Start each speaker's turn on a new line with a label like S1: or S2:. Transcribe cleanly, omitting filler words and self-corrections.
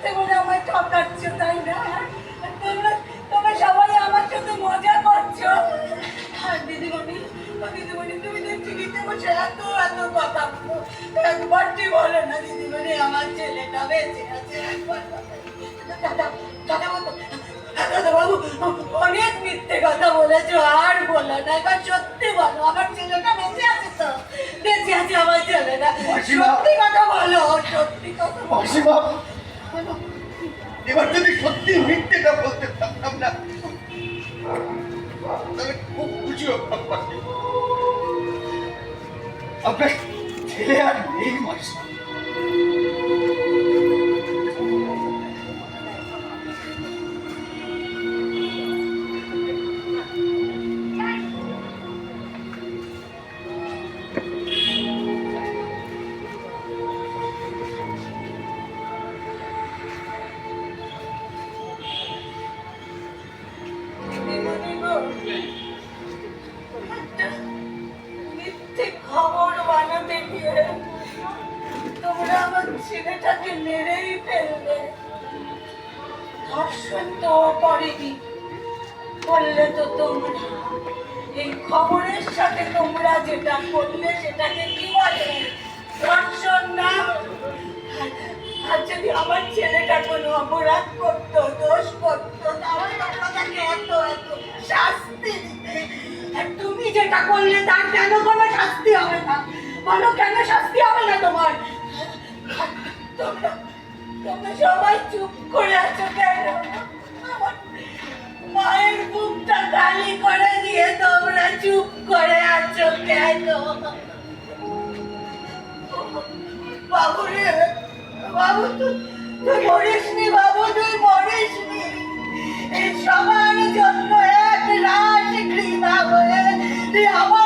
S1: মিথ্যে বলে আমায় ঠকাচ্ছ, তাই না? তোমরা তোমরা সবাই আমার সাথে মজা করছো। আর দিদিমণি, দিদিমণি তুমি তো টিভিতে বসে এত এত কথা বলো, একবারটি বলো না দিদিমণি আমার ছেলেটা বেঁচে আছে, একবার দাদা দাদা বাবু, দাদা বাবু অনেক মিথ্যে কথা বলেছো, আর বলো না, এবার সত্যি বলো আমার ছেলেটা বেঁচে আছে তো? বেঁচে আছে আমার ছেলেটা, সত্যি কথা বলো, সত্যি কথা
S2: মাসিমা, এবার যদি সত্যি মিথ্যেটা বলতে পারতাম না তাহলে খুব খুশি হতাম মাসিমা। আপনার ছেলে আর নেই মাসিমা।
S1: মিথ্যে খবর বানাতে গিয়ে তোমরা আমার ছেলেটাকে মেরেই ফেললে। ধর্ষণ তো করেনি, করলে তো তোমরা। এই খবরের সাথে তোমরা যেটা করলে সেটাকে কি বলে? ধর্ষণ না? আর যদি আমার ছেলেটা কোনো অপরাধ করতো, দোষ করতো, তাহলে তোমরা তাকে এত এত শাস্তি দিতে। আর তুমি যেটা করলে তার কেন কোনো শাস্তি হবে না? বলো, কেন শাস্তি হবে না তোমার? তোমরা তোমরা সবাই চুপ করে আছো কেন? আমার মায়ের বুকটা খালি করে দিয়ে তোমরা চুপ করে আছো কেন? বাবু রে, বাবু তুই মরিসনি, বাবু তুই মরিসনি। এই সবার জন্য এক রাত ঘৃণা হয়ে তুই আমার